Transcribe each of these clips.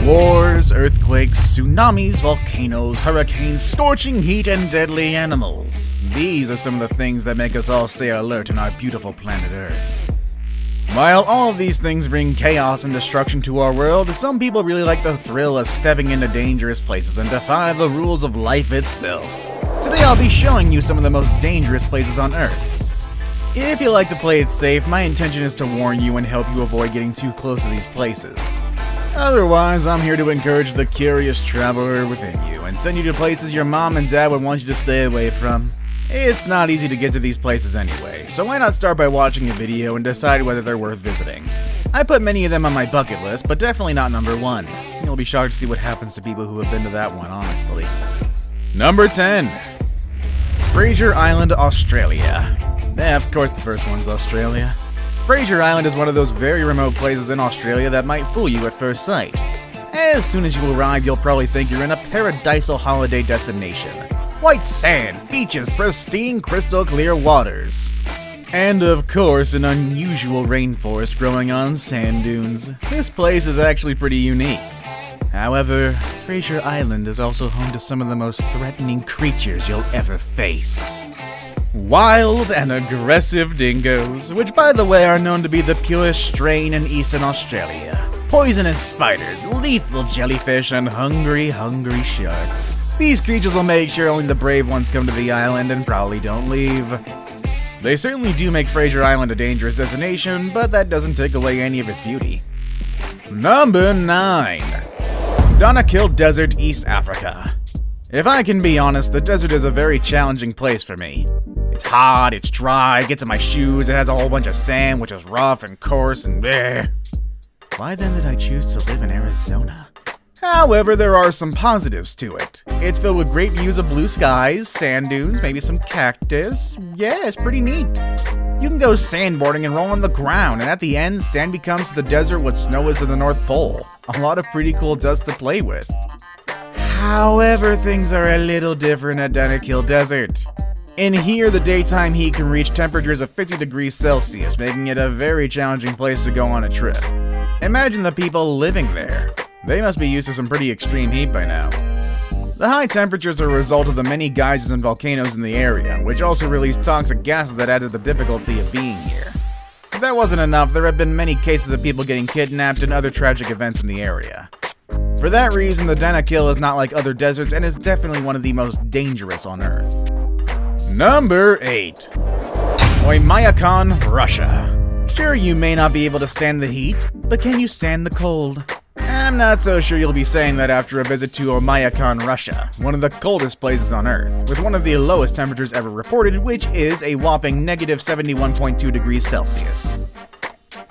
Wars, earthquakes, tsunamis, volcanoes, hurricanes, scorching heat, and deadly animals. These are some of the things that make us all stay alert on our beautiful planet Earth. While all of these things bring chaos and destruction to our world, some people really like the thrill of stepping into dangerous places and defy the rules of life itself. Today I'll be showing you some of the most dangerous places on Earth. If you like to play it safe, my intention is to warn you and help you avoid getting too close to these places. Otherwise, I'm here to encourage the curious traveler within you and send you to places your mom and dad would want you to stay away from. It's not easy to get to these places anyway, so why not start by watching a video and decide whether they're worth visiting. I put many of them on my bucket list, but definitely not number 1. You'll be shocked to see what happens to people who have been to that one, honestly. Number 10. Fraser Island, Australia. Yeah, of course the first one's Australia. Fraser Island is one of those very remote places in Australia that might fool you at first sight. As soon as you arrive, you'll probably think you're in a paradisal holiday destination. White sand, beaches, pristine crystal clear waters. And of course, an unusual rainforest growing on sand dunes. This place is actually pretty unique. However, Fraser Island is also home to some of the most threatening creatures you'll ever face. Wild and aggressive dingoes, which by the way are known to be the purest strain in Eastern Australia. Poisonous spiders, lethal jellyfish, and hungry sharks. These creatures will make sure only the brave ones come to the island and probably don't leave. They certainly do make Fraser Island a dangerous destination, but that doesn't take away any of its beauty. Number 9. Danakil Desert, East Africa. If I can be honest, the desert is a very challenging place for me. It's hot, it's dry, it gets in my shoes, it has a whole bunch of sand, which is rough and coarse and bleh. Why then did I choose to live in Arizona? However, there are some positives to it. It's filled with great views of blue skies, sand dunes, maybe some cactus. Yeah, it's pretty neat. You can go sandboarding and roll on the ground, and at the end, sand becomes to the desert what snow is to the North Pole. A lot of pretty cool dust to play with. However, things are a little different at Danakil Desert. In here, the daytime heat can reach temperatures of 50 degrees Celsius, making it a very challenging place to go on a trip. Imagine the people living there. They must be used to some pretty extreme heat by now. The high temperatures are a result of the many geysers and volcanoes in the area, which also release toxic gases that add to the difficulty of being here. If that wasn't enough, there have been many cases of people getting kidnapped and other tragic events in the area. For that reason, the Danakil is not like other deserts and is definitely one of the most dangerous on Earth. Number 8. Oymyakon, Russia. Sure, you may not be able to stand the heat, but can you stand the cold? I'm not so sure you'll be saying that after a visit to Oymyakon, Russia, one of the coldest places on Earth, with one of the lowest temperatures ever reported, which is a whopping negative 71.2 degrees Celsius.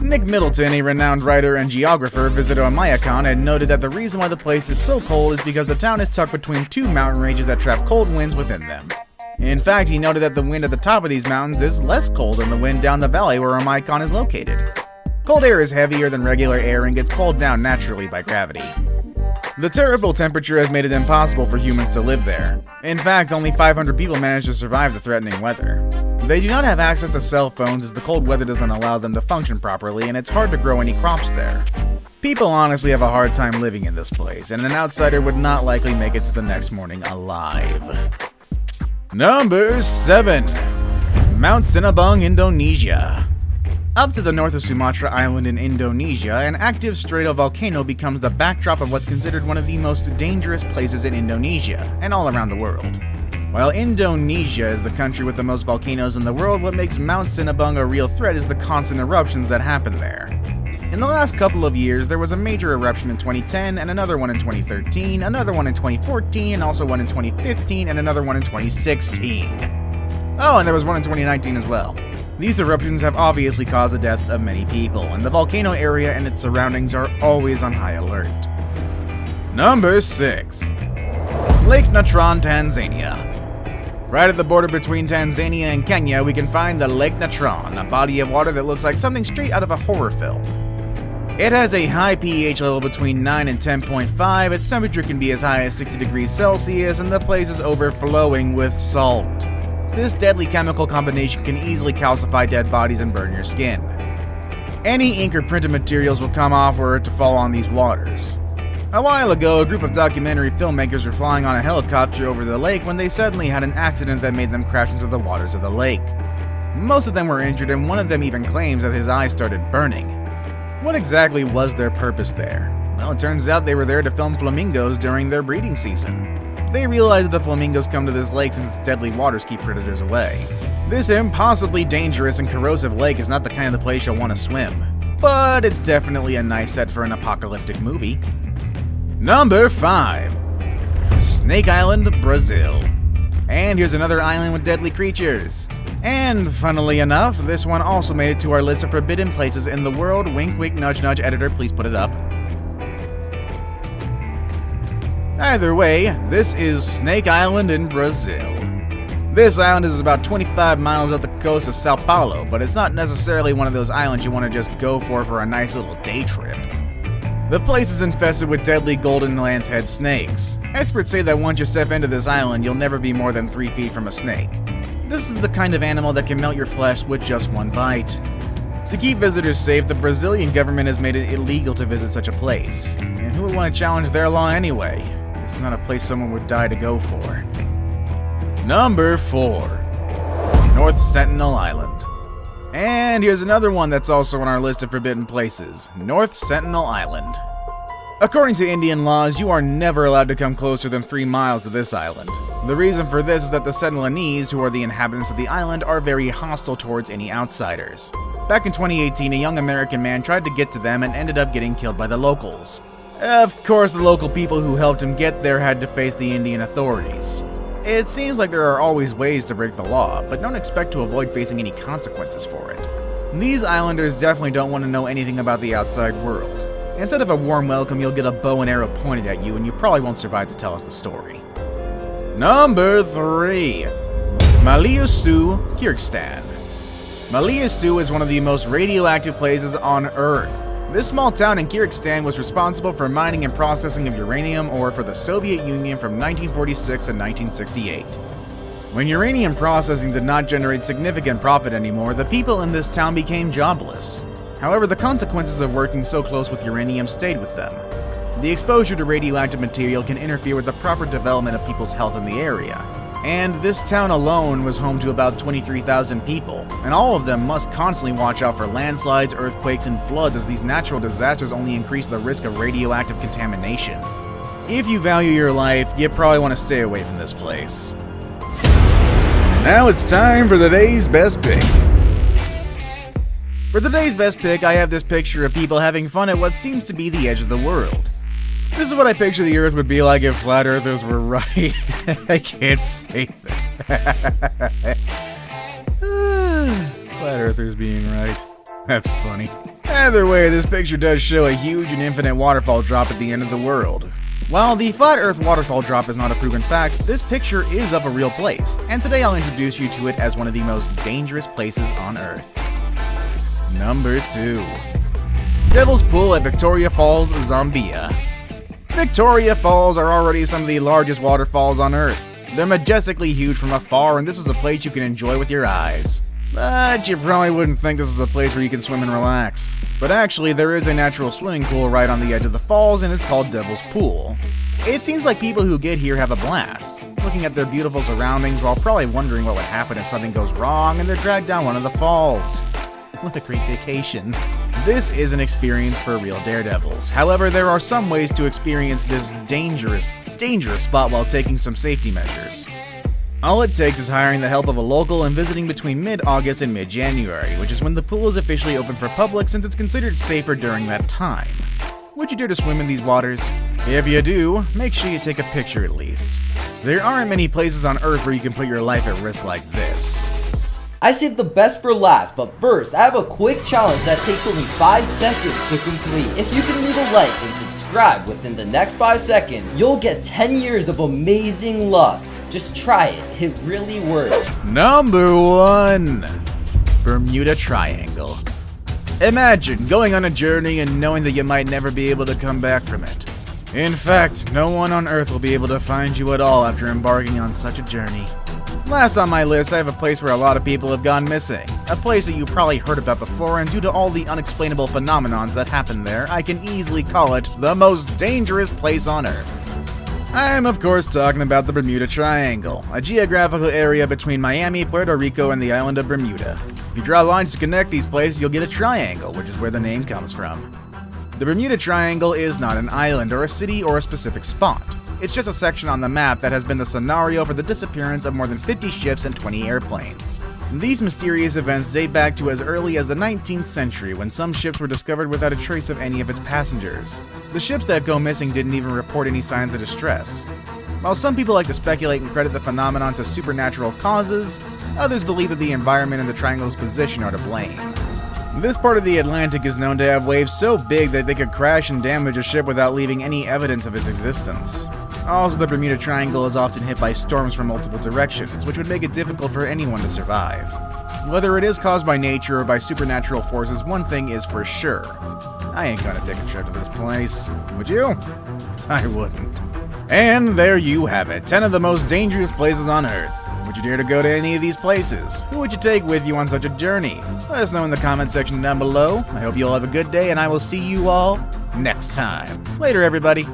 Nick Middleton, a renowned writer and geographer, visited Oymyakon and noted that the reason why the place is so cold is because the town is tucked between 2 mountain ranges that trap cold winds within them. In fact, he noted that the wind at the top of these mountains is less cold than the wind down the valley where Oymyakon is located. Cold air is heavier than regular air and gets pulled down naturally by gravity. The terrible temperature has made it impossible for humans to live there. In fact, only 500 people manage to survive the threatening weather. They do not have access to cell phones as the cold weather doesn't allow them to function properly, and it's hard to grow any crops there. People honestly have a hard time living in this place, and an outsider would not likely make it to the next morning alive. Number 7. Mount Sinabung, Indonesia. Up to the north of Sumatra Island in Indonesia, an active stratovolcano becomes the backdrop of what's considered one of the most dangerous places in Indonesia, and all around the world. While Indonesia is the country with the most volcanoes in the world, what makes Mount Sinabung a real threat is the constant eruptions that happen there. In the last couple of years, there was a major eruption in 2010, and another one in 2013, another one in 2014, and also one in 2015, and another one in 2016. Oh, and there was one in 2019 as well. These eruptions have obviously caused the deaths of many people, and the volcano area and its surroundings are always on high alert. Number 6. Lake Natron, Tanzania. Right at the border between Tanzania and Kenya, we can find the Lake Natron, a body of water that looks like something straight out of a horror film. It has a high pH level between 9 and 10.5, its temperature can be as high as 60 degrees Celsius, and the place is overflowing with salt. This deadly chemical combination can easily calcify dead bodies and burn your skin. Any ink or printed materials will come off were it to fall on these waters. A while ago, a group of documentary filmmakers were flying on a helicopter over the lake when they suddenly had an accident that made them crash into the waters of the lake. Most of them were injured, and one of them even claims that his eyes started burning. What exactly was their purpose there? Well, it turns out they were there to film flamingos during their breeding season. They realized that the flamingos come to this lake since its deadly waters keep predators away. This impossibly dangerous and corrosive lake is not the kind of place you'll want to swim, but it's definitely a nice set for an apocalyptic movie. Number 5. Snake Island, Brazil. And here's another island with deadly creatures. And funnily enough, this one also made it to our list of forbidden places in the world. Wink, wink, nudge, nudge. Editor, please put it up. Either way, this is Snake Island in Brazil. This island is about 25 miles off the coast of Sao Paulo, but it's not necessarily one of those islands you want to just go for a nice little day trip. The place is infested with deadly golden lancehead snakes. Experts say that once you step into this island, you'll never be more than 3 feet from a snake. This is the kind of animal that can melt your flesh with just one bite. To keep visitors safe, the Brazilian government has made it illegal to visit such a place. And who would want to challenge their law anyway? It's not a place someone would die to go for. Number 4. North Sentinel Island. And here's another one that's also on our list of forbidden places, North Sentinel Island. According to Indian laws, you are never allowed to come closer than 3 miles to this island. The reason for this is that the Sentinelese, who are the inhabitants of the island, are very hostile towards any outsiders. Back in 2018, a young American man tried to get to them and ended up getting killed by the locals. Of course, the local people who helped him get there had to face the Indian authorities. It seems like there are always ways to break the law, but don't expect to avoid facing any consequences for it. These islanders definitely don't want to know anything about the outside world. Instead of a warm welcome, you'll get a bow and arrow pointed at you, and you probably won't survive to tell us the story. Number 3. Maliaçu, Kyrgyzstan. Maliaçu is one of the most radioactive places on Earth. This small town in Kyrgyzstan was responsible for mining and processing of uranium ore for the Soviet Union from 1946 to 1968. When uranium processing did not generate significant profit anymore, the people in this town became jobless. However, the consequences of working so close with uranium stayed with them. The exposure to radioactive material can interfere with the proper development of people's health in the area. And this town alone was home to about 23,000 people, and all of them must constantly watch out for landslides, earthquakes, and floods, as these natural disasters only increase the risk of radioactive contamination. If you value your life, you probably want to stay away from this place. Now it's time for today's best pick. For today's best pick, I have this picture of people having fun at what seems to be the edge of the world. This is what I picture the Earth would be like if flat earthers were right. I can't say that. Flat earthers being right. That's funny. Either way, this picture does show a huge and infinite waterfall drop at the end of the world. While the flat earth waterfall drop is not a proven fact, this picture is of a real place, and today I'll introduce you to it as one of the most dangerous places on Earth. Number 2. Devil's Pool at Victoria Falls, Zambia. Victoria Falls are already some of the largest waterfalls on Earth. They're majestically huge from afar, and this is a place you can enjoy with your eyes. But you probably wouldn't think this is a place where you can swim and relax. But actually, there is a natural swimming pool right on the edge of the falls, and it's called Devil's Pool. It seems like people who get here have a blast, looking at their beautiful surroundings while probably wondering what would happen if something goes wrong and they're dragged down one of the falls. What a great vacation. This is an experience for real daredevils. However, there are some ways to experience this dangerous spot while taking some safety measures. All it takes is hiring the help of a local and visiting between mid-August and mid-January, which is when the pool is officially open for public since it's considered safer during that time. Would you dare to swim in these waters? If you do, make sure you take a picture at least. There aren't many places on Earth where you can put your life at risk like this. I saved the best for last, but first, I have a quick challenge that takes only 5 seconds to complete. If you can leave a like and subscribe within the next 5 seconds, you'll get 10 years of amazing luck. Just try it, it really works. Number 1. Bermuda Triangle. Imagine going on a journey and knowing that you might never be able to come back from it. In fact, no one on Earth will be able to find you at all after embarking on such a journey. Last on my list, I have a place where a lot of people have gone missing. A place that you probably heard about before, and due to all the unexplainable phenomenons that happen there, I can easily call it the most dangerous place on Earth. I'm of course talking about the Bermuda Triangle, a geographical area between Miami, Puerto Rico, and the island of Bermuda. If you draw lines to connect these places, you'll get a triangle, which is where the name comes from. The Bermuda Triangle is not an island or a city or a specific spot. It's just a section on the map that has been the scenario for the disappearance of more than 50 ships and 20 airplanes. These mysterious events date back to as early as the 19th century, when some ships were discovered without a trace of any of its passengers. The ships that go missing didn't even report any signs of distress. While some people like to speculate and credit the phenomenon to supernatural causes, others believe that the environment and the triangle's position are to blame. This part of the Atlantic is known to have waves so big that they could crash and damage a ship without leaving any evidence of its existence. Also, the Bermuda Triangle is often hit by storms from multiple directions, which would make it difficult for anyone to survive. Whether it is caused by nature or by supernatural forces, one thing is for sure. I ain't gonna take a trip to this place. Would you? 'Cause I wouldn't. And there you have it, 10 of the most dangerous places on Earth. Would you dare to go to any of these places? Who would you take with you on such a journey? Let us know in the comment section down below. I hope you all have a good day, and I will see you all next time. Later, everybody.